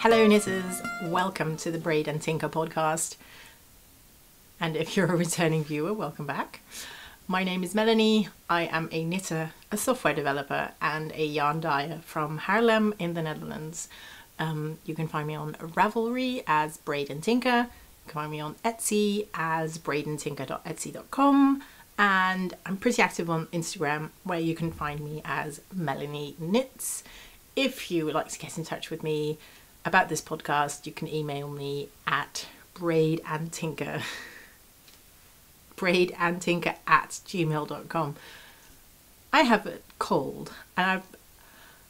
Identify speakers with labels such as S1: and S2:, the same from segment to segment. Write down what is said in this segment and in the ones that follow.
S1: Hello knitters, welcome to the Braid and Tinker podcast. And if you're a returning viewer, welcome back. My name is Melanie. I am a knitter, a software developer and a yarn dyer from Haarlem in the Netherlands. You can find me on Ravelry as Braid and Tinker. You can find me on Etsy as braidandtinker.etsy.com. And I'm pretty active on Instagram, where you can find me as Melanie Knits. If you would like to get in touch with me about this podcast, you can email me at BraidAndTinker BraidAndTinker@gmail.com. I have a cold and I've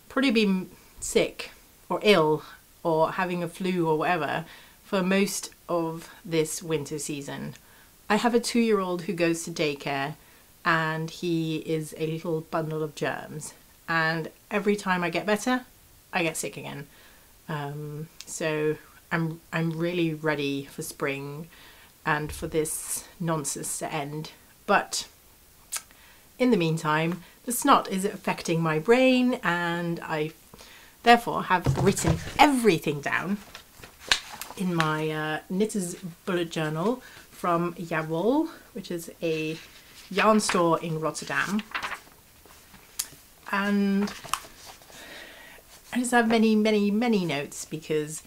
S1: probably been sick or ill or having a flu or whatever for most of this winter season. I have a 2-year-old who goes to daycare and he is a little bundle of germs, and every time I get better I get sick again. So I'm really ready for spring and for this nonsense to end. But in the meantime, the snot is affecting my brain, and I therefore have written everything down in my knitter's bullet journal from Shawl, which is a yarn store in Rotterdam. And I just have many notes because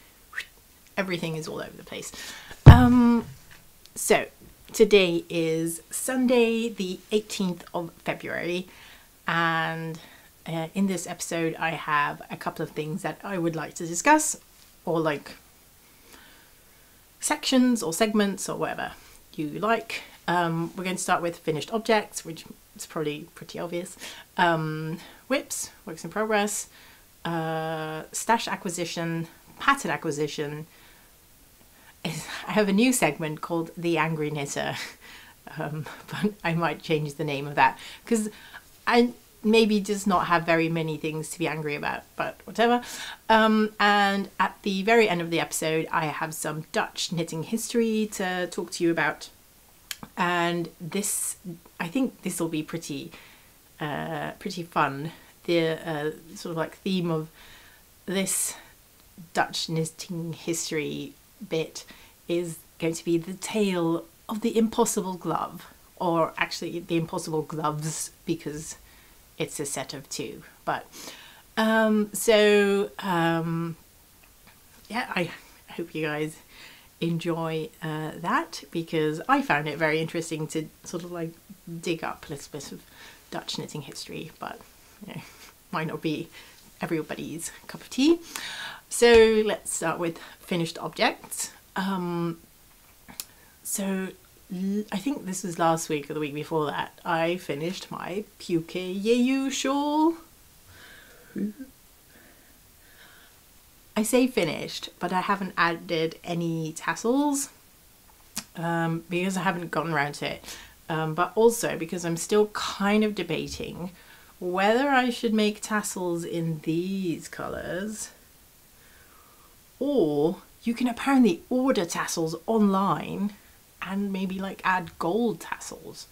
S1: everything is all over the place. So today is Sunday the 18th of February, and in this episode I have a couple of things that I would like to discuss, or like sections or segments or whatever you like. We're going to start with finished objects, which is probably pretty obvious. WIPs, works in progress, stash acquisition, pattern acquisition. I have a new segment called The Angry Knitter, but I might change the name of that because I maybe just not have very many things to be angry about, but whatever. And at the very end of the episode I have some Dutch knitting history to talk to you about, and I think this will be pretty fun. The sort of like theme of this Dutch knitting history bit is going to be the tale of the impossible glove, or actually the impossible gloves, because it's a set of 2. But yeah, I hope you guys enjoy that, because I found it very interesting to sort of like dig up a little bit of Dutch knitting history, but you know, might not be everybody's cup of tea. So let's start with finished objects. So I think this was last week or the week before that, I finished my Piwkeyeyu shawl. I say finished, but I haven't added any tassels because I haven't gotten around to it, but also because I'm still kind of debating whether I should make tassels in these colours, or you can apparently order tassels online and maybe like add gold tassels.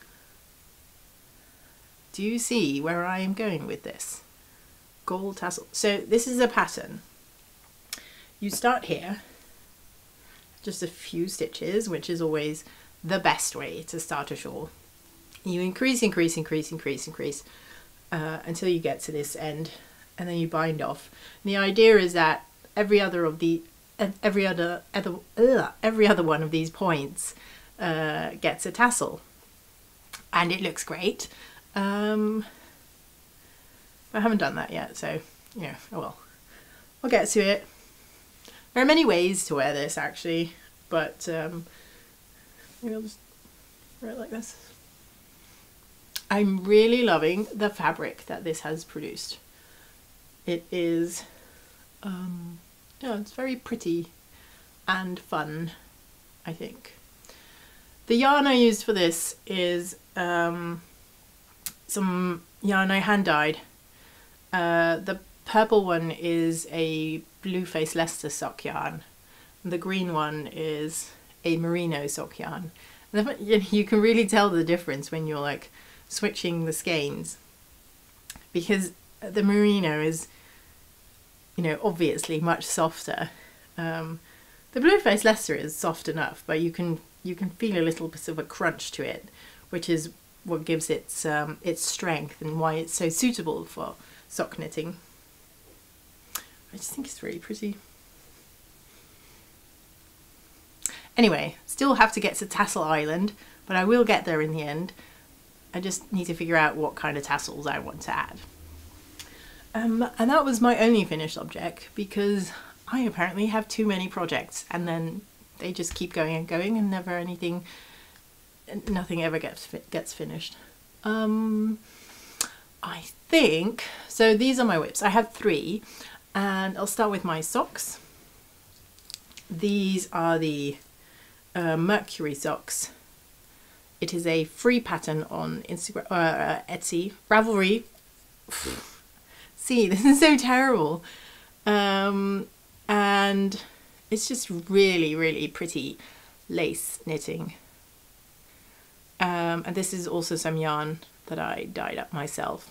S1: Do you see where I am going with this? Gold tassel. So this is a pattern. You start here, just a few stitches, which is always the best way to start a shawl. You increase until you get to this end, and then you bind off. And the idea is that every other one of these points gets a tassel, and it looks great. I haven't done that yet, so yeah, oh well, I'll get to it. There are many ways to wear this actually, but maybe I'll just wear it like this. I'm really loving the fabric that this has produced. It is yeah, it's very pretty and fun, I think. The yarn I used for this is some yarn I hand dyed. The purple one is a blue face Leicester sock yarn. The green one is a merino sock yarn. You can really tell the difference when you're like switching the skeins, because the merino is, you know, obviously much softer The Blue-Faced Leicester is soft enough, but you can feel a little bit of a crunch to it, which is what gives it its strength and why it's so suitable for sock knitting. I just think it's really pretty. Anyway, still have to get to Tassel Island, but I will get there in the end. I just need to figure out what kind of tassels I want to add. And that was my only finished object, because I apparently have too many projects and then they just keep going and going and nothing ever gets finished. I think, so these are my whips. I have 3, and I'll start with my socks. These are the Mercury socks. It is a free pattern on Instagram, Etsy, Ravelry. See, this is so terrible. And it's just really, really pretty lace knitting. And this is also some yarn that I dyed up myself.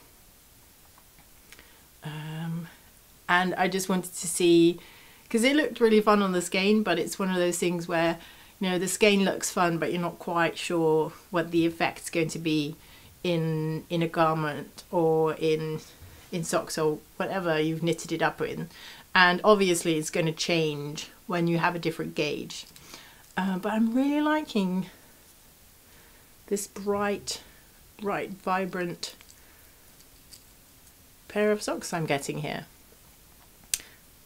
S1: And I just wanted to see, because it looked really fun on the skein, but it's one of those things where, you know, the skein looks fun, but you're not quite sure what the effect's going to be in a garment or in socks or whatever you've knitted it up in. And obviously it's going to change when you have a different gauge. But I'm really liking this bright, vibrant pair of socks I'm getting here.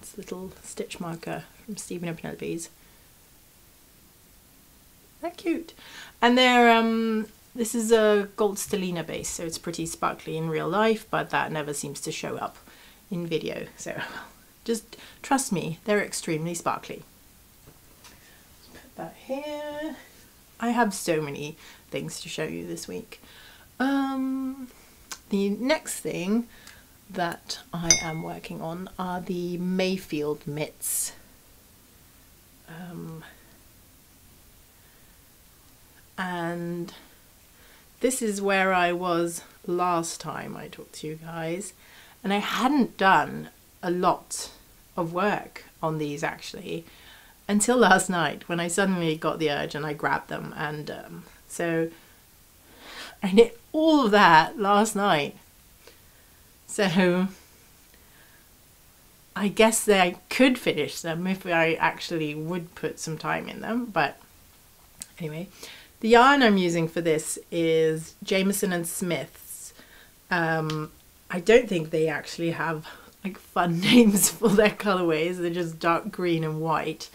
S1: It's a little stitch marker from Stephen Penelope's. They're cute. And they're, this is a gold stellina base, so it's pretty sparkly in real life, but that never seems to show up in video. So just trust me, they're extremely sparkly. Let's put that here. I have so many things to show you this week. The next thing that I am working on are the Mayfield Mitts. And this is where I was last time I talked to you guys, and I hadn't done a lot of work on these actually until last night, when I suddenly got the urge and I grabbed them, and so I knit all of that last night. So I guess that I could finish them if I actually would put some time in them, but anyway. The yarn I'm using for this is Jameson and Smith's. I don't think they actually have like fun names for their colorways. They're just dark green and white.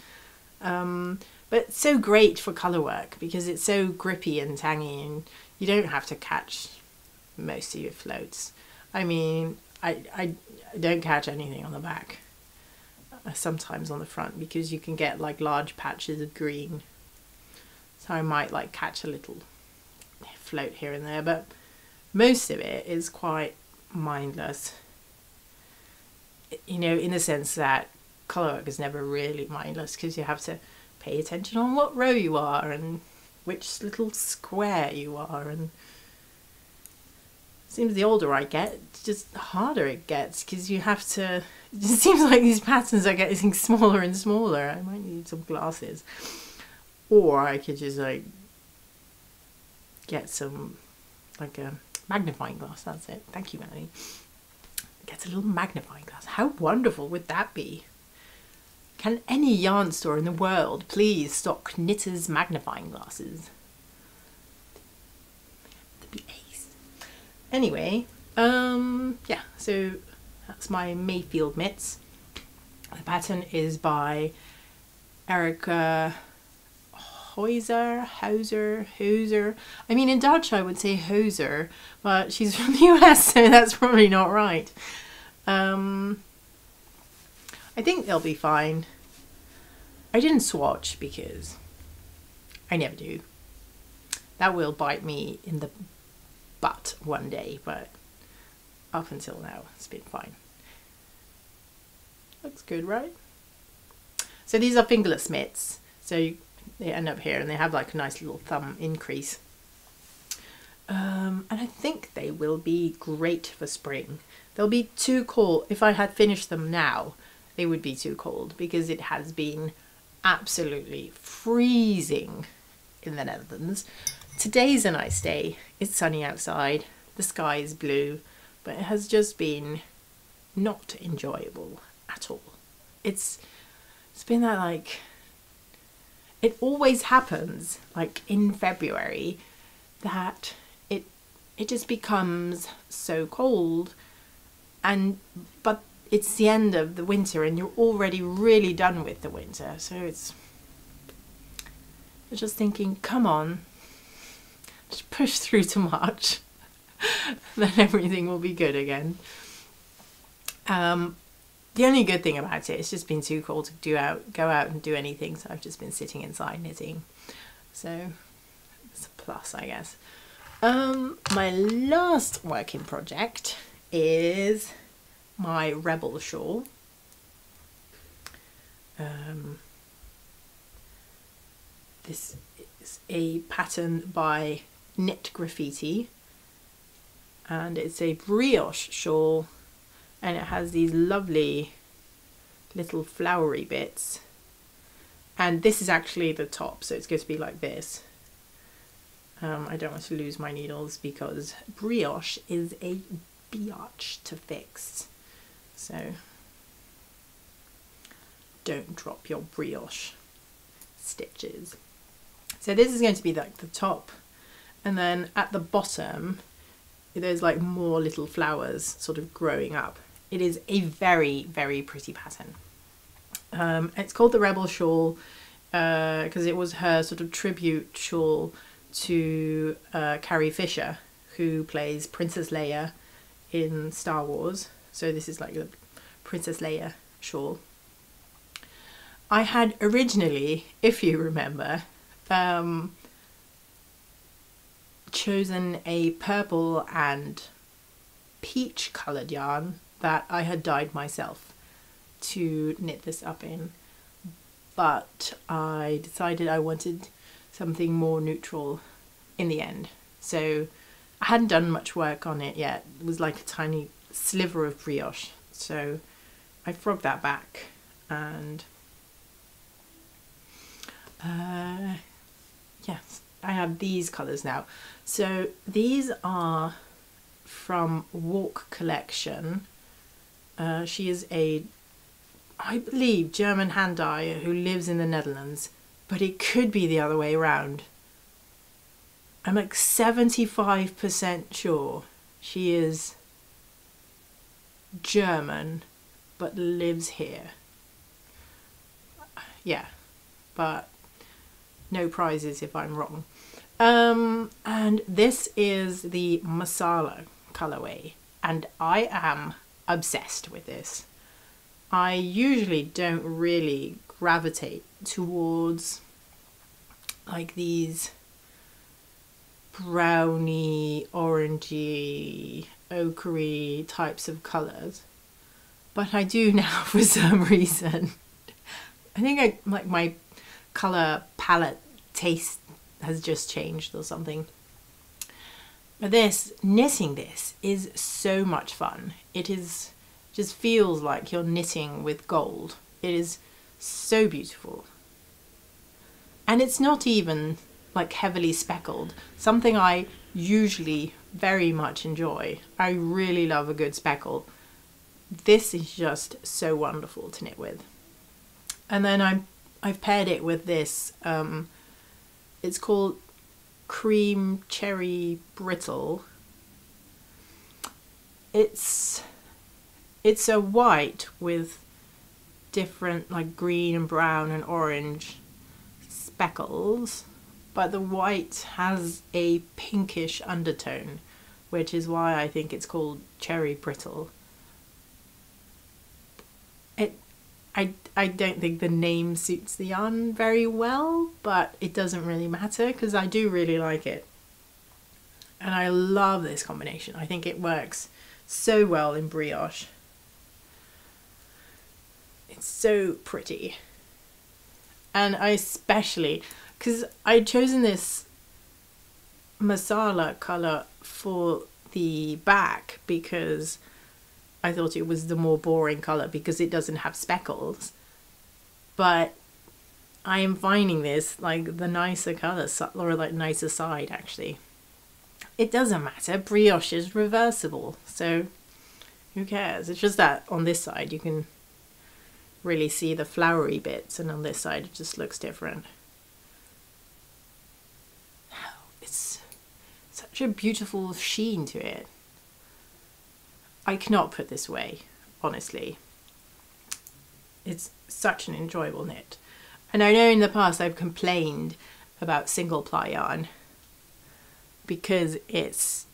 S1: But it's so great for color work because it's so grippy and tangy, and you don't have to catch most of your floats. I mean, I don't catch anything on the back. Sometimes on the front, because you can get like large patches of green. So I might like catch a little float here and there, but most of it is quite mindless. You know, in the sense that colour work is never really mindless, because you have to pay attention on what row you are and which little square you are, and it seems the older I get, just the harder it gets, because you have to, it just seems like these patterns are getting smaller and smaller. I might need some glasses. Or I could just like get some, like a magnifying glass, that's it. Thank you, Melanie. Get a little magnifying glass. How wonderful would that be? Can any yarn store in the world please stock knitters' magnifying glasses? That'd be ace. Anyway, yeah, so that's my Mayfield Mitts. The pattern is by Erica Hauser. I mean, in Dutch I would say Hauser, but she's from the US, so that's probably not right. I think they'll be fine. I didn't swatch because I never do. That will bite me in the butt one day, but up until now it's been fine. Looks good, right? So these are fingerless mitts. So they end up here and they have like a nice little thumb increase. And I think they will be great for spring. They'll be too cool. If I had finished them now, they would be too cold, because it has been absolutely freezing in the Netherlands. Today's a nice day. It's sunny outside. The sky is blue, but it has just been not enjoyable at all. It's been that, like, it always happens like in February, that it just becomes so cold, but it's the end of the winter and you're already really done with the winter. So you're just thinking, come on, just push through to March, then everything will be good again. The only good thing about it, it's just been too cold to go out and do anything, so I've just been sitting inside knitting. So it's a plus, I guess. My last working project is my Rebel shawl. This is a pattern by Knit Graffiti, and it's a brioche shawl, and it has these lovely little flowery bits, and this is actually the top, so it's going to be like this. I don't want to lose my needles because brioche is a biatch to fix, so don't drop your brioche stitches. So this is going to be like the top, and then at the bottom there's like more little flowers sort of growing up. It is a very, very pretty pattern. It's called the Rebel shawl because it was her sort of tribute shawl to Carrie Fisher, who plays Princess Leia in Star Wars. So this is like the Princess Leia shawl. I had originally, if you remember, chosen a purple and peach coloured yarn that I had dyed myself to knit this up in, but I decided I wanted something more neutral in the end. So I hadn't done much work on it yet. It was like a tiny sliver of brioche, so I frogged that back, and yes, I have these colours now. So these are from Walk Collection. She is a, I believe, German hand dyer who lives in the Netherlands, but it could be the other way around. I'm like 75% sure she is German but lives here. Yeah, but no prizes if I'm wrong. And this is the Masala colorway, and I am obsessed with this. I usually don't really gravitate towards like these browny, orangey, ochre types of colours, but I do now for some reason. I think my colour palette taste has just changed or something. But knitting this is so much fun. It is just feels like you're knitting with gold. It is so beautiful. And it's not even like heavily speckled, something I usually very much enjoy. I really love a good speckle. This is just so wonderful to knit with. And then I've paired it with this, it's called Cream Cherry Brittle. It's a white with different like green and brown and orange speckles, but the white has a pinkish undertone, which is why I think it's called Cherry Brittle. I don't think the name suits the yarn very well, but it doesn't really matter because I do really like it. And I love this combination. I think it works so well in brioche. It's so pretty. And I especially, because I'd chosen this masala colour for the back because I thought it was the more boring colour because it doesn't have speckles. But I am finding this like the nicer colour, or like nicer side actually. It doesn't matter, brioche is reversible, so who cares? It's just that on this side you can really see the flowery bits, and on this side it just looks different. It's such a beautiful sheen to it. I cannot put this away, honestly. It's such an enjoyable knit. And I know in the past I've complained about single ply yarn because it's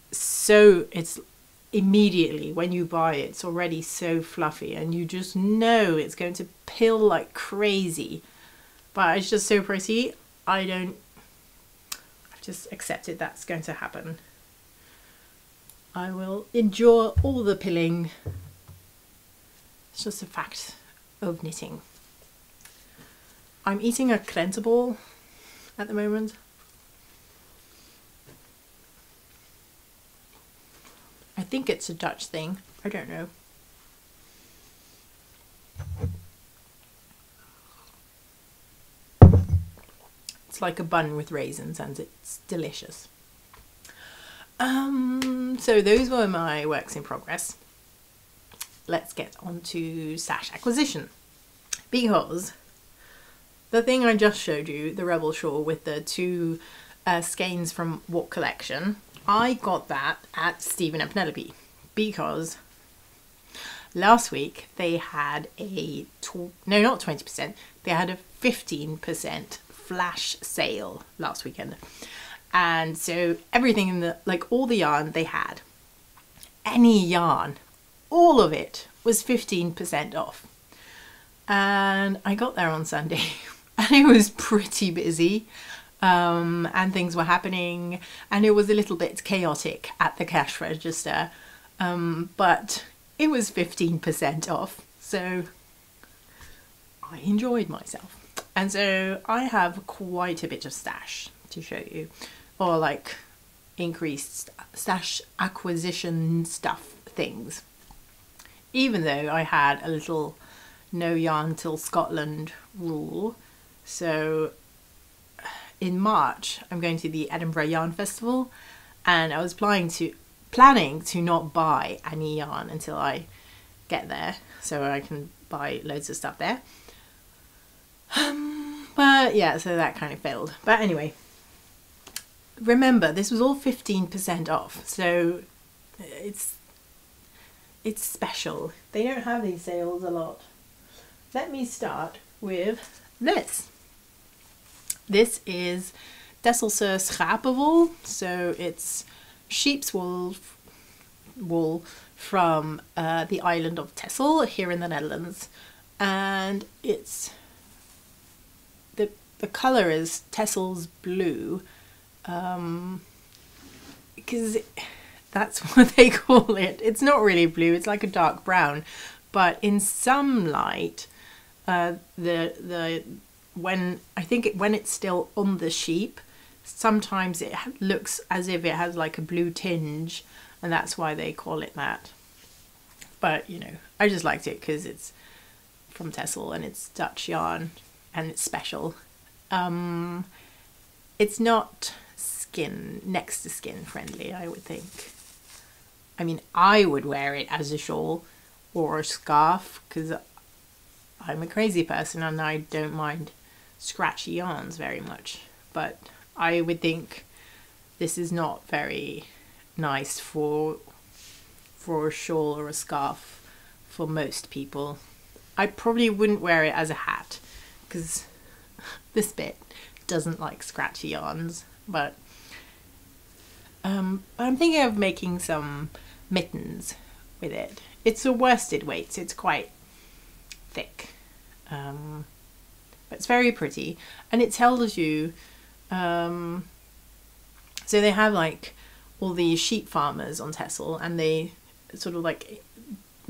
S1: immediately when you buy it, it's already so fluffy and you just know it's going to pill like crazy. But it's just so pretty. I've just accepted that's going to happen. I will endure all the pilling. It's just a fact of knitting. I'm eating a cleanser ball at the moment. I think it's a Dutch thing. I don't know. It's like a bun with raisins and it's delicious. So those were my works in progress. Let's get on to stash acquisition. Because the thing I just showed you, the Rebel shawl with the 2 skeins from What Collection, I got that at Stephen and Penelope because last week they had a, no, not 20%, they had a 15% flash sale last weekend. And so everything in the, like all the yarn they had, any yarn, all of it was 15% off. And I got there on Sunday and it was pretty busy. And things were happening and it was a little bit chaotic at the cash register, but it was 15% off, so I enjoyed myself. And so I have quite a bit of stash to show you, or like increased stash acquisition stuff things, even though I had a little no yarn till Scotland rule. So in March, I'm going to the Edinburgh Yarn Festival, and I was planning to not buy any yarn until I get there, so I can buy loads of stuff there. But yeah, so that kind of failed. But anyway, remember this was all 15% off, so it's special. They don't have these sales a lot. Let me start with this. This is Tesselse schapenwol, so it's sheep's wool from the island of Texel here in the Netherlands, and it's the colour is Texel's blue, because that's what they call it. It's not really blue; it's like a dark brown, but in some light, when it's still on the sheep, sometimes it looks as if it has like a blue tinge, and that's why they call it that. But you know, I just liked it because it's from Texel and it's Dutch yarn and it's special. It's not next to skin friendly, I would think. I mean, I would wear it as a shawl or a scarf because I'm a crazy person and I don't mind scratchy yarns very much, but I would think this is not very nice for a shawl or a scarf for most people. I probably wouldn't wear it as a hat because this bit doesn't like scratchy yarns, but I'm thinking of making some mittens with it. It's a worsted weight, so it's quite thick, but it's very pretty, and it tells you so they have like all these sheep farmers on Texel and they sort of like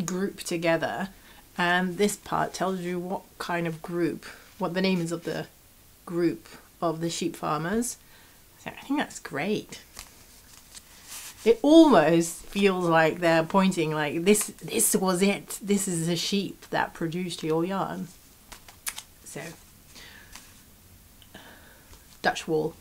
S1: group together, and this part tells you what kind of group, what the name is of the group of the sheep farmers. So I think that's great. It almost feels like they're pointing like this was it. This is the sheep that produced your yarn. So Dutch wool.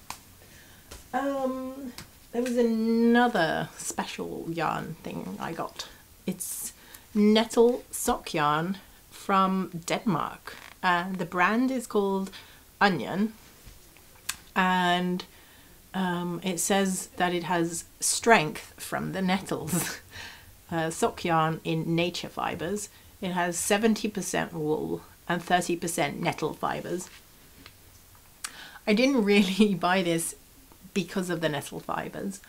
S1: There was another special yarn thing I got. It's nettle sock yarn from Denmark. The brand is called Onion, and it says that it has strength from the nettles. Sock yarn in nature fibres. It has 70% wool and 30% nettle fibres. I didn't really buy this because of the nettle fibres.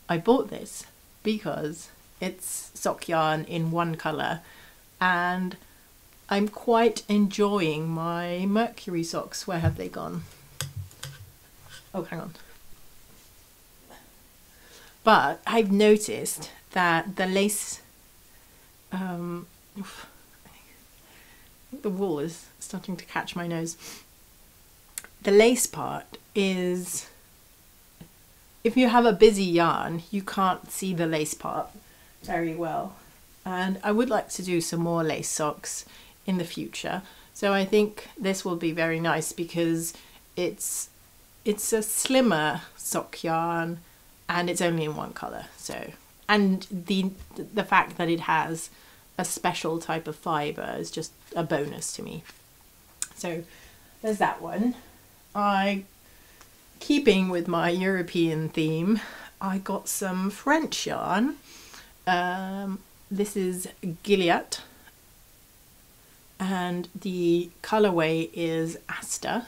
S1: I bought this because it's sock yarn in one colour, and I'm quite enjoying my Mercury socks. Where have they gone? Oh, hang on. But I've noticed that the lace, I think the wool is starting to catch my nose. The lace part is, if you have a busy yarn, you can't see the lace part very well. And I would like to do some more lace socks in the future. So I think this will be very nice because it's a slimmer sock yarn and it's only in one colour. So, and the fact that it has a special type of fibre is just a bonus to me. So there's that one. Keeping with my European theme, I got some French yarn. This is Gilead, and the colourway is Aster,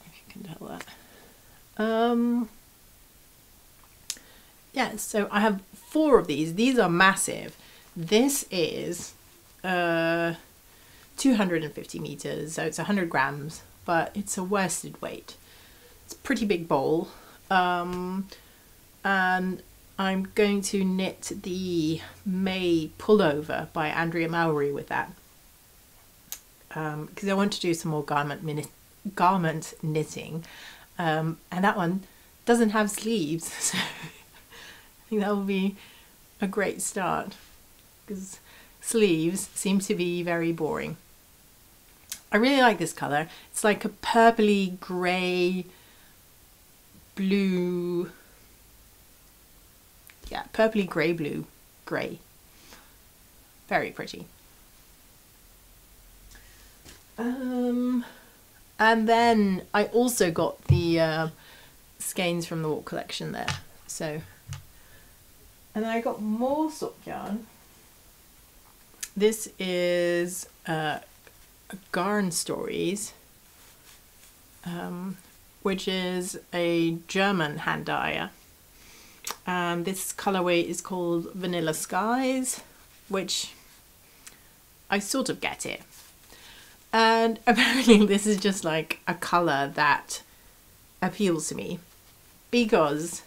S1: if you can tell that. Yeah, so I have 4 of these. These are massive. This is 250 meters, so it's 100 grams, but it's a worsted weight. It's a pretty big bowl, and I'm going to knit the May pullover by Andrea Mowry with that, because I want to do some more garment knitting, and that one doesn't have sleeves, so I think that will be a great start, because sleeves seem to be very boring. I really like this colour. It's like a purpley grey blue, yeah, purpley grey blue grey. Very pretty. And then I also got the skeins from the Walk collection there. So, and then I got more sock yarn. This is Garrn Stories, which is a German hand dyer. This colourway is called Vanilla Skies, which I sort of get it. And apparently this is just like a colour that appeals to me, because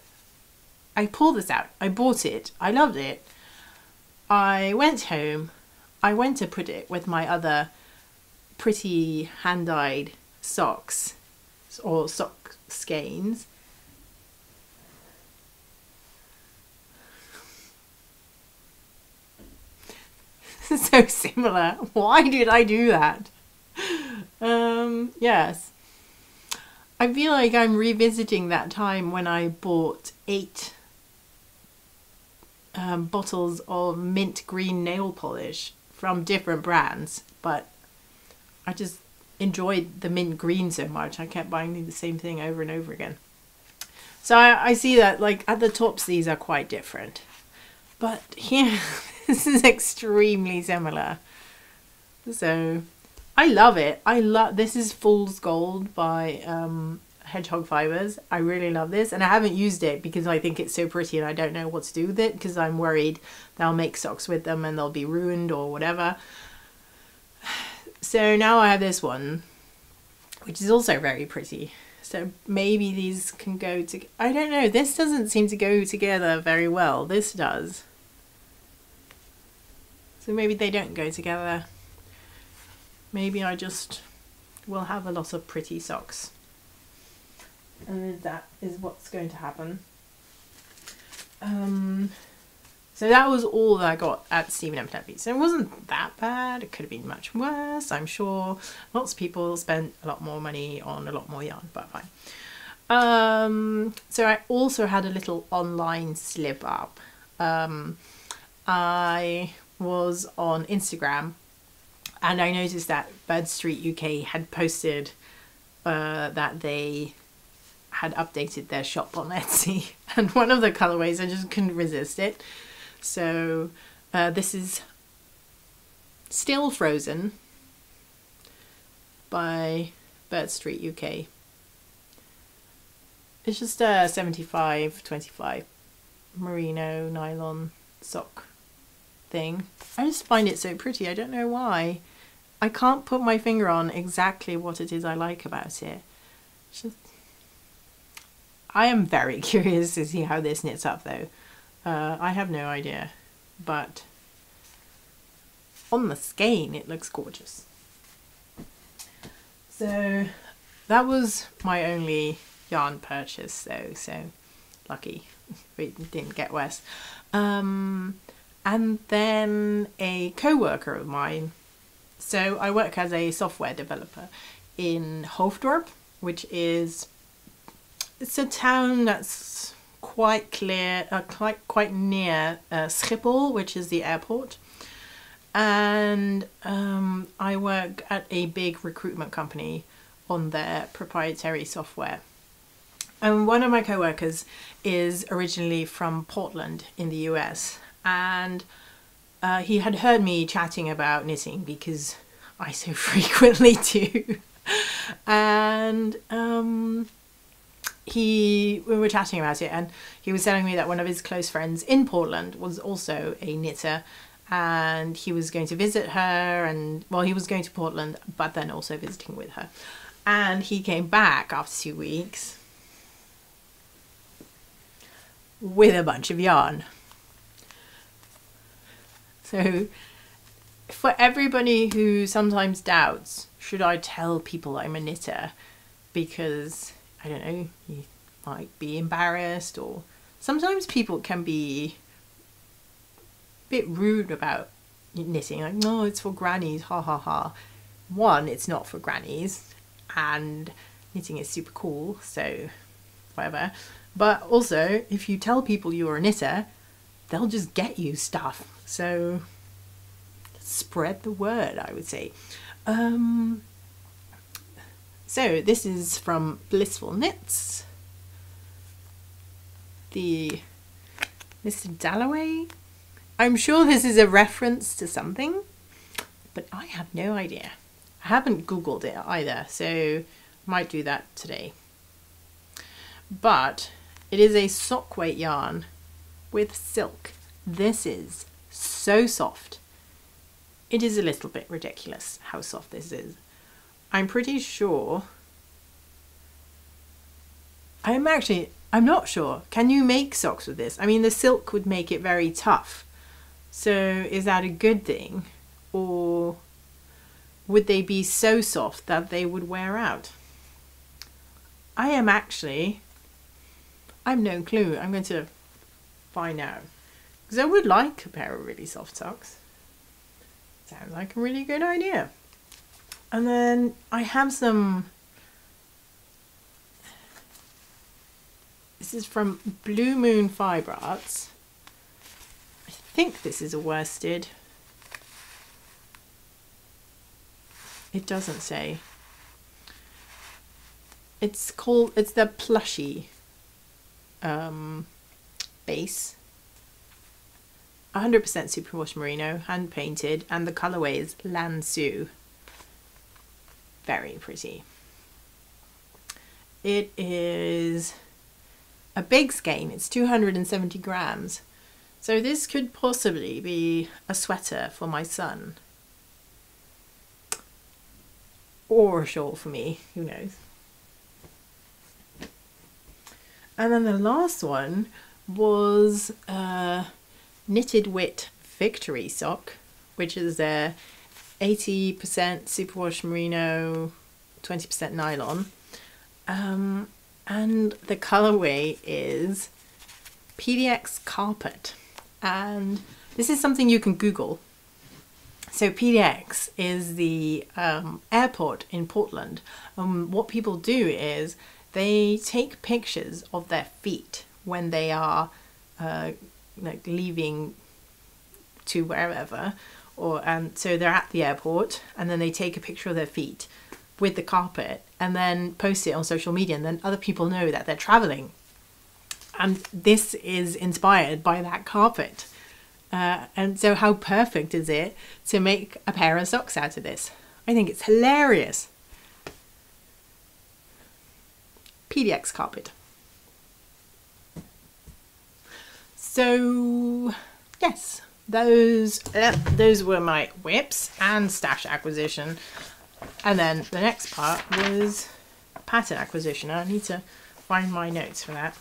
S1: I pulled this out, I bought it, I loved it. I went home, I went to put it with my other pretty hand-dyed socks or sock skeins. So similar. Why did I do that? Yes. I feel like I'm revisiting that time when I bought 8 bottles of mint green nail polish from different brands, but I just enjoyed the mint green so much I kept buying the same thing over and over again. So I see that, like, at the tops these are quite different, but here this is extremely similar. So I love it. This is Fool's Gold by Hedgehog Fibers. I really love this, and I haven't used it because I think it's so pretty and I don't know what to do with it, because I'm worried that I'll make socks with them and they'll be ruined or whatever. So now I have this one, which is also very pretty. So maybe these can go to, I don't know, this doesn't seem to go together very well. This does. So maybe they don't go together. Maybe I just will have a lot of pretty socks. And that is what's going to happen. So that was all that I got at Stephen Penelope. So it wasn't that bad. It could have been much worse, I'm sure. Lots of people spent a lot more money on a lot more yarn, but fine. So I also had a little online slip up. I was on Instagram and I noticed that Bird Street UK had posted that they had updated their shop on Etsy, and one of the colorways, I just couldn't resist it. So this is Still Frozen by Bird Street UK. It's just a 75-25 merino nylon sock thing. I just find it so pretty. I don't know why. I can't put my finger on exactly what it is I like about it. It's just... I am very curious to see how this knits up though. I have no idea, but on the skein it looks gorgeous. So that was my only yarn purchase though, so lucky we didn't get worse. And then a co-worker of mine, so I work as a software developer in Hoofddorp, which is, it's a town that's quite clear, quite near Schiphol, which is the airport. And I work at a big recruitment company on their proprietary software. And one of my co-workers is originally from Portland in the US, and he had heard me chatting about knitting because I so frequently do. And we were chatting about it, and he was telling me that one of his close friends in Portland was also a knitter, and he was going to visit her, and well, he was going to Portland but then also visiting with her, and he came back after 2 weeks with a bunch of yarn. So for everybody who sometimes doubts, should I tell people I'm a knitter, because I don't know, you might be embarrassed, or sometimes people can be a bit rude about knitting, like, no, it's for grannies, ha ha ha. One, it's not for grannies, and knitting is super cool, so whatever. But also, if you tell people you're a knitter, they'll just get you stuff. So spread the word, I would say. So this is from Blissful Knits. The Mr. Dalloway. I'm sure this is a reference to something, but I have no idea. I haven't Googled it either, so might do that today. But it is a sock weight yarn with silk. This is so soft. It is a little bit ridiculous how soft this is. I'm pretty sure, I'm not sure. Can you make socks with this? I mean, the silk would make it very tough. So is that a good thing? Or would they be so soft that they would wear out? I've no clue. I'm going to find out. Because I would like a pair of really soft socks. Sounds like a really good idea. And then I have some, this is from Blue Moon Fibre Arts. I think this is a worsted. It doesn't say. It's the plushy base. 100% superwash merino, hand painted, and the colorway is Lansu. Very pretty. It is a big skein. It's 270 grams. So this could possibly be a sweater for my son. Or a shawl for me, who knows. And then the last one was Knitted Wit Victory sock, which is a 80% superwash merino, 20% nylon. And the colorway is PDX carpet, and this is something you can Google. So PDX is the airport in Portland. What people do is they take pictures of their feet when they are like leaving to wherever, and so they're at the airport, and then they take a picture of their feet with the carpet and then post it on social media, and then other people know that they're traveling. And this is inspired by that carpet. And so how perfect is it to make a pair of socks out of this? I think it's hilarious. PDX carpet. So yes, those were my whips and stash acquisition. And then the next part was pattern acquisition. I need to find my notes for that.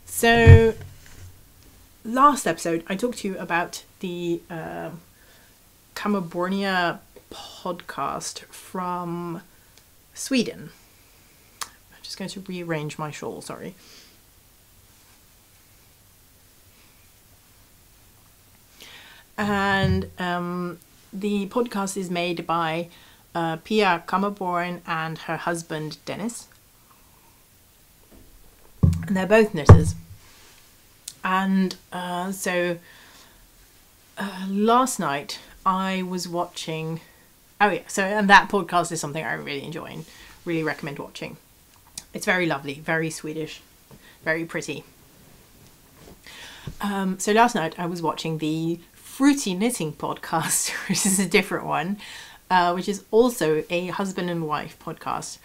S1: So last episode I talked to you about the California podcast from Sweden. I'm just going to rearrange my shawl, sorry. And the podcast is made by Pia Kammerborn and her husband Dennis. And they're both knitters. And so last night I was watching... Oh yeah, so and that podcast is something I really enjoy and really recommend watching. It's very lovely, very Swedish, very pretty. So last night I was watching the Fruity Knitting Podcast, which is a different one, which is also a husband and wife podcast.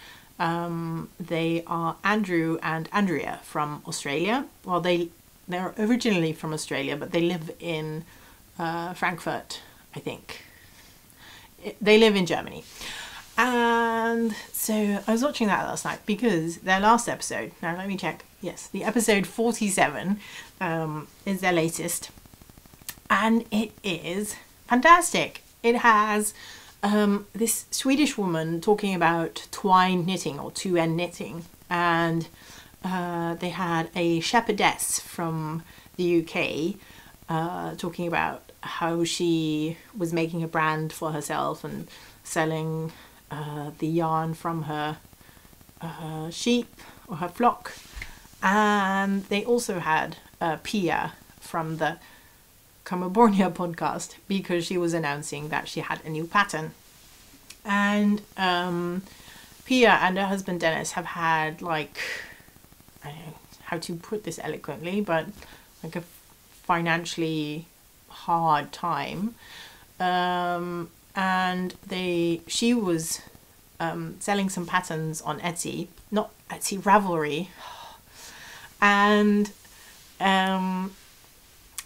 S1: They are Andrew and Andrea from Australia. Well, they're originally from Australia, but they live in Frankfurt, I think. They live in Germany. And so I was watching that last night because their last episode, now let me check. Yes, the episode 47 is their latest. And it is fantastic. It has this Swedish woman talking about twine knitting or 2N knitting. And they had a shepherdess from the UK talking about how she was making a brand for herself and selling the yarn from her sheep or her flock. And they also had Pia from the California podcast because she was announcing that she had a new pattern. And Pia and her husband Dennis have had, like, I don't know how to put this eloquently, but like a financially hard time. And she was selling some patterns on Etsy, not Etsy, Ravelry. And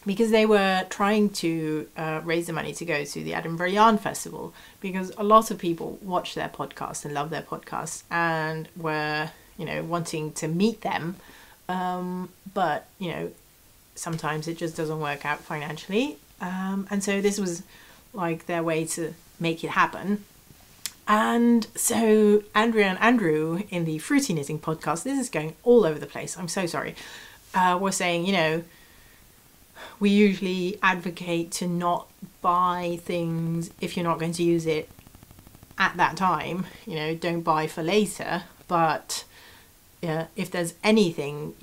S1: because they were trying to raise the money to go to the Edinburgh Yarn Festival, because a lot of people watch their podcast and love their podcast and were, wanting to meet them. But, sometimes it just doesn't work out financially. And so this was like their way to make it happen. And so Andrea and Andrew in the Fruity Knitting Podcast, this is going all over the place, I'm so sorry, were saying, we usually advocate to not buy things if you're not going to use it at that time. Don't buy for later. But if there's anything,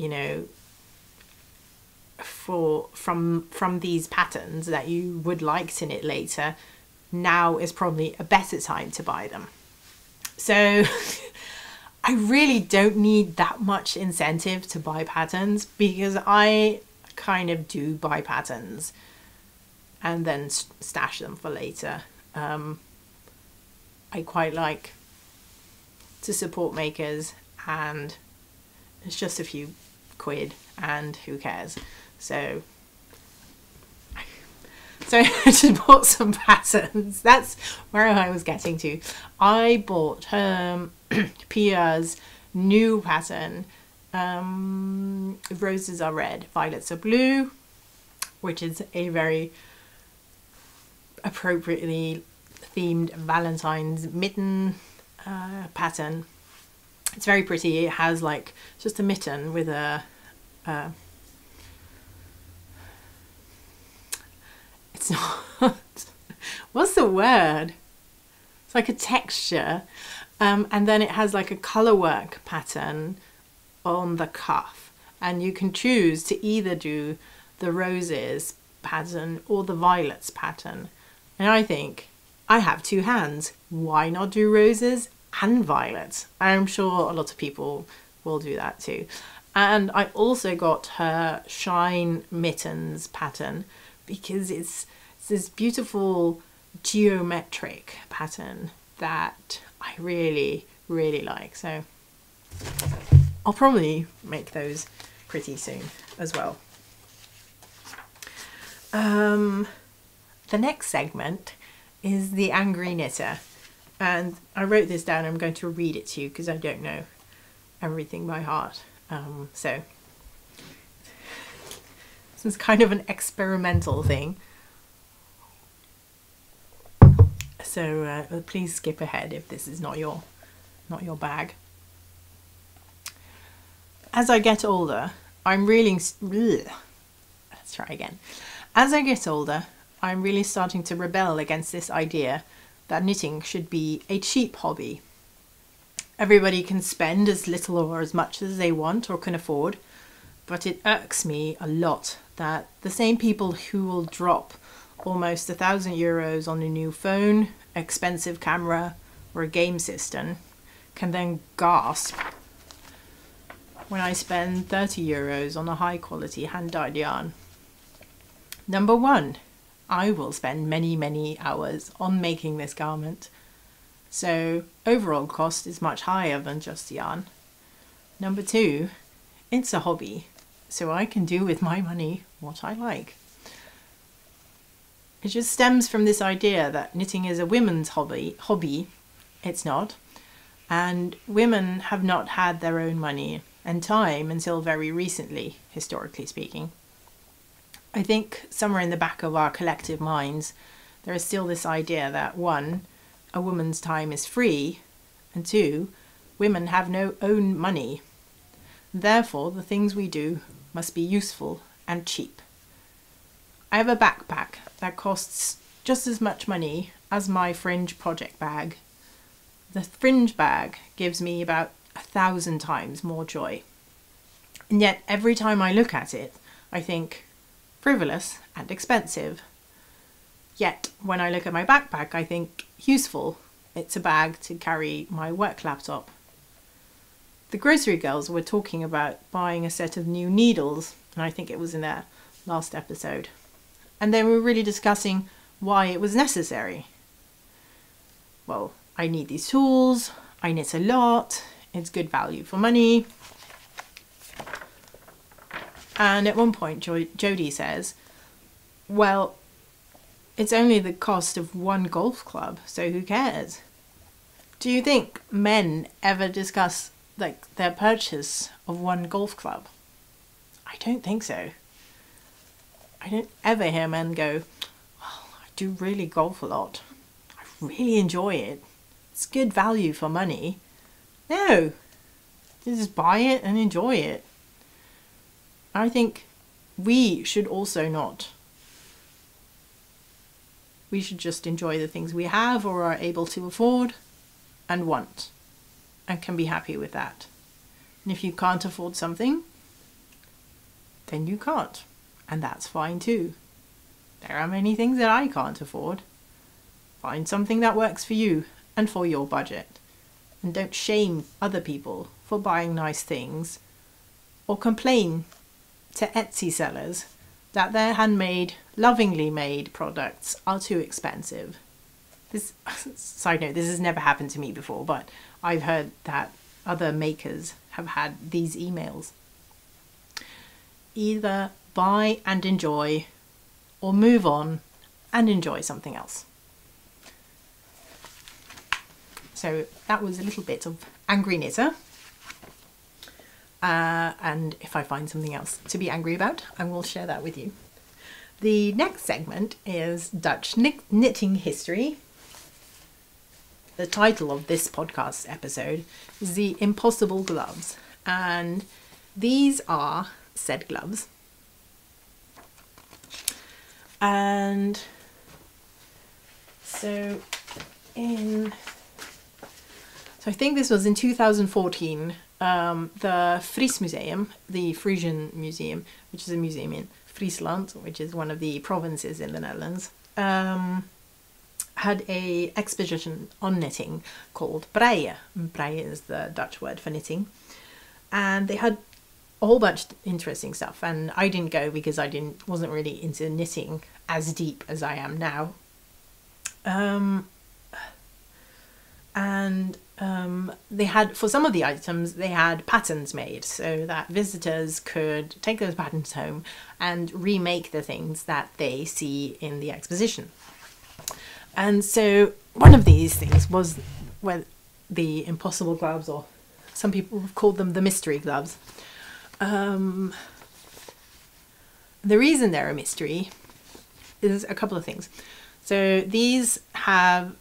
S1: from these patterns that you would like to knit later, now is probably a better time to buy them. So I really don't need that much incentive to buy patterns, because I kind of do buy patterns and then stash them for later. I quite like to support makers, and it's just a few quid and who cares. So I just bought some patterns. That's where I was getting to. I bought Pia's new pattern, Roses Are Red, Violets Are Blue, which is a very appropriately themed Valentine's mitten pattern. It's very pretty. It has like just a mitten with a it's not what's the word? It's like a texture, and then it has like a color work pattern on the cuff, and you can choose to either do the roses pattern or the violets pattern. And I think, I have two hands, why not do roses and violets? I'm sure a lot of people will do that too. And I also got her shine mittens pattern because it's this beautiful geometric pattern that I really, really like. So I'll probably make those pretty soon as well. The next segment is the Angry Knitter, and I wrote this down. I'm going to read it to you because I don't know everything by heart. So this is kind of an experimental thing. So please skip ahead if this is not your bag. As I get older, let's try again. As I get older, I'm really starting to rebel against this idea that knitting should be a cheap hobby. Everybody can spend as little or as much as they want or can afford, but it irks me a lot that the same people who will drop almost €1,000 on a new phone, expensive camera, or a game system can then gasp when I spend €30 on a high quality hand-dyed yarn. Number one, I will spend many, many hours on making this garment, so overall cost is much higher than just yarn. Number two, it's a hobby, so I can do with my money what I like. It just stems from this idea that knitting is a women's hobby. It's not, and women have not had their own money and time until very recently, historically speaking. I think somewhere in the back of our collective minds, there is still this idea that one, a woman's time is free, and two, women have no own money. Therefore, the things we do must be useful and cheap. I have a backpack that costs just as much money as my fringe project bag. The fringe bag gives me about 1,000 times more joy. And yet, every time I look at it, I think, frivolous and expensive. Yet, when I look at my backpack, I think, useful. It's a bag to carry my work laptop. The grocery girls were talking about buying a set of new needles, and I think it was in their last episode. And they were really discussing why it was necessary. Well, I need these tools, I knit a lot, it's good value for money. And at one point, Jodie says, well, it's only the cost of one golf club, so who cares? Do you think men ever discuss their purchase of one golf club? I don't think so. I don't ever hear men go, well, I do really golf a lot. I really enjoy it. It's good value for money. No, you just buy it and enjoy it. I think we should also not. We should just enjoy the things we have or are able to afford and want, and can be happy with that. And if you can't afford something, then you can't, and that's fine too. There are many things that I can't afford. Find something that works for you and for your budget, and don't shame other people for buying nice things or complain to Etsy sellers that their handmade, lovingly made products are too expensive. This, side note, this has never happened to me before, but I've heard that other makers have had these emails. Either buy and enjoy, or move on and enjoy something else. So that was a little bit of Angry Knitter. And if I find something else to be angry about, I will share that with you. The next segment is Dutch knitting history. the title of this podcast episode is The Impossible Gloves. And these are said gloves. And so I think this was in 2014, the Fries Museum, the Frisian Museum, which is a museum in Friesland, which is one of the provinces in the Netherlands, had a exposition on knitting called Breien. Breien is the Dutch word for knitting. And they had a whole bunch of interesting stuff. And I didn't go because wasn't really into knitting as deep as I am now. They had, for some of the items, they had patterns made so that visitors could take those patterns home and remake the things that they see in the exposition. And so one of these things was the impossible gloves, or some people have called them the mystery gloves. The reason they're a mystery is a couple of things. So these have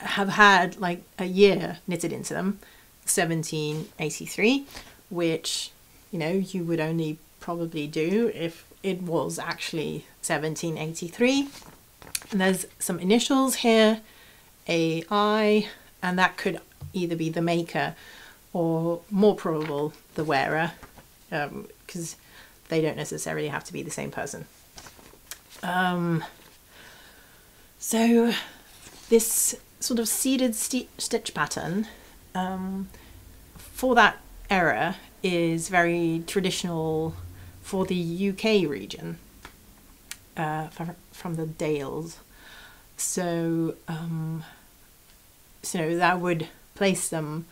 S1: had like a year knitted into them, 1783, which, you know, you would only probably do if it was actually 1783. And there's some initials here, AI, and that could either be the maker or, more probable, the wearer, because they don't necessarily have to be the same person. So this sort of seeded stitch pattern for that era is very traditional for the UK region, from the Dales. So that would place them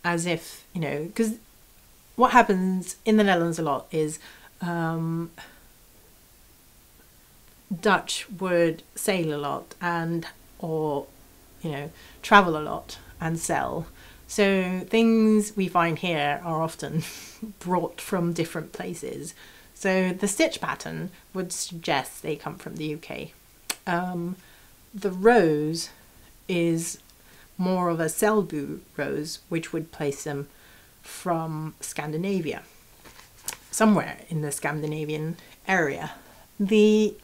S1: as if, you know, because what happens in the Netherlands a lot is Dutch would sail a lot or travel a lot and sell. So things we find here are often brought from different places. So the stitch pattern would suggest they come from the UK. The rose is more of a Selbu rose, which would place them from Scandinavia, somewhere in the Scandinavian area. The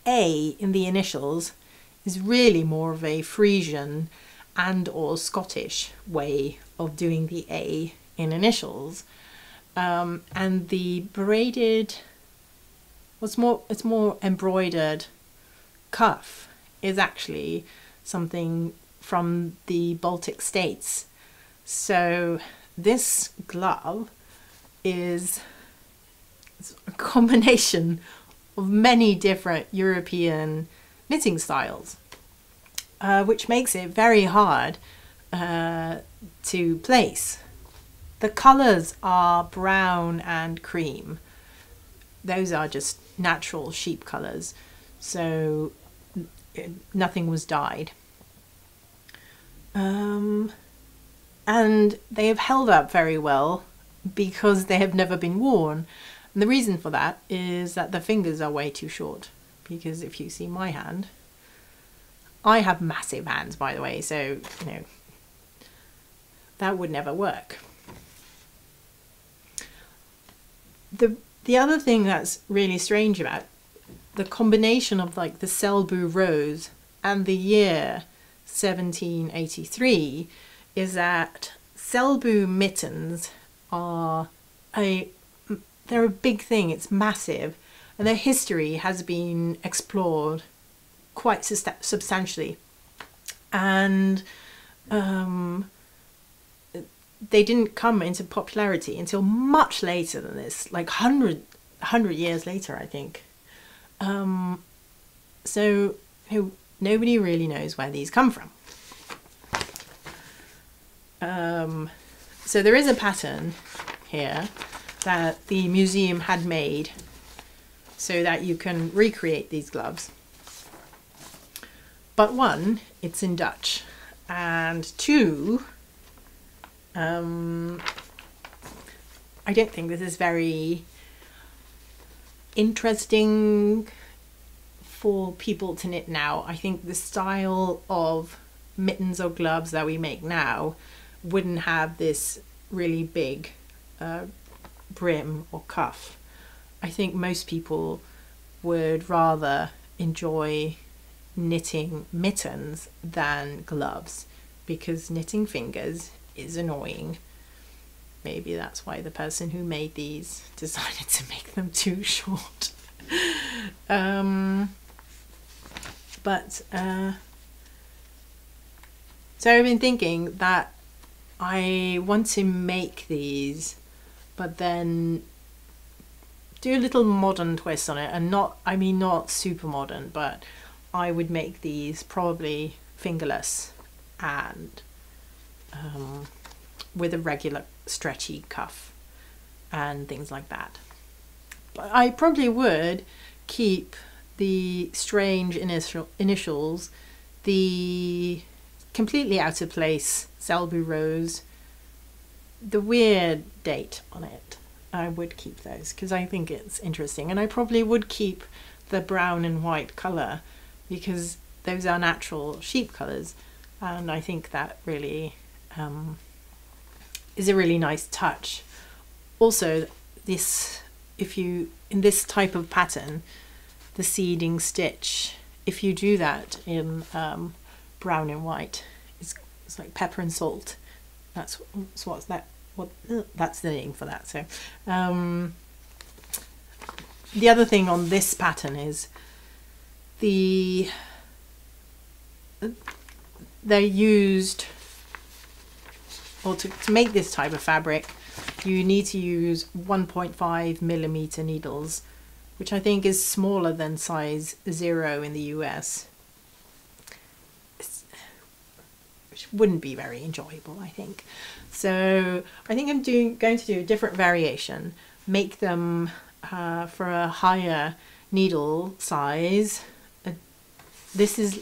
S1: A in the initials is really more of a Frisian and or Scottish way of doing the A in initials. And the braided, it's more embroidered cuff is actually something from the Baltic states. So this glove is a combination of many different European knitting styles, which makes it very hard to place. The colours are brown and cream. Those are just natural sheep colours, so nothing was dyed. And they have held up very well because they have never been worn. And the reason for that is that the fingers are way too short. Because if you see my hand, I have massive hands, by the way, so, you know, that would never work. The other thing that's really strange about the combination of like the Selbu rose and the year 1783 is that Selbu mittens they're a big thing. It's massive, and their history has been explored quite substantially. And they didn't come into popularity until much later than this, like 100 years later, I think. So nobody really knows where these come from. So there is a pattern here that the museum had made so that you can recreate these gloves. But one, it's in Dutch, and two, I don't think this is very interesting for people to knit now. I think the style of mittens or gloves that we make now wouldn't have this really big brim or cuff. I think most people would rather enjoy knitting mittens than gloves, because knitting fingers is annoying. Maybe that's why the person who made these decided to make them too short. So I've been thinking that I want to make these, but then do a little modern twist on it, and not super modern, but I would make these probably fingerless and with a regular stretchy cuff and things like that. But I probably would keep the strange initials, the completely out of place Selby Rose, the weird date on it. I would keep those because I think it's interesting, and I probably would keep the brown and white colour because those are natural sheep colours, and I think that really is a really nice touch. Also, in this type of pattern, the seeding stitch, if you do that in brown and white, it's like pepper and salt. That's the name for that. So the other thing on this pattern is they're used, or to make this type of fabric, you need to use 1.5mm needles, which I think is smaller than size 0 in the US, which wouldn't be very enjoyable, I think. So I think I'm going to do a different variation, make them for a higher needle size. This is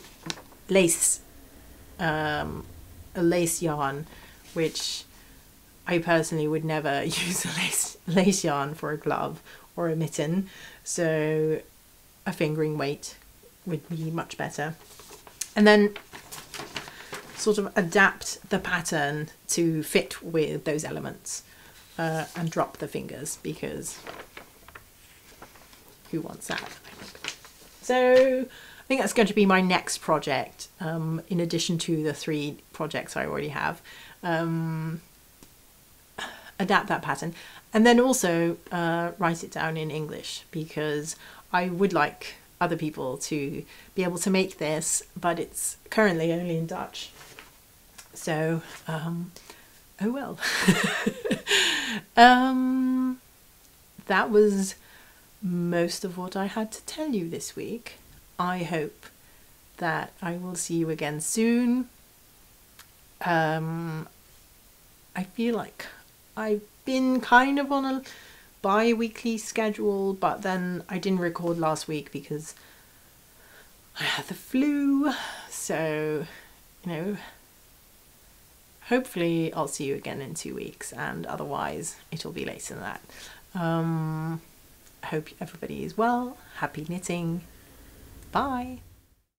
S1: lace, a lace yarn, which I personally would never use a lace yarn for a glove or a mitten, so a fingering weight would be much better. And then sort of adapt the pattern to fit with those elements and drop the fingers, because who wants that? So I think that's going to be my next project, in addition to the 3 projects I already have. Adapt that pattern, and then also write it down in English, because I would like other people to be able to make this, but it's currently only in Dutch. So, oh well. That was most of what I had to tell you this week. I hope that I will see you again soon. I feel like I've been kind of on a bi-weekly schedule, but then I didn't record last week because I had the flu. So, hopefully I'll see you again in 2 weeks, and otherwise it'll be later than that. I hope everybody is well. Happy knitting. Bye.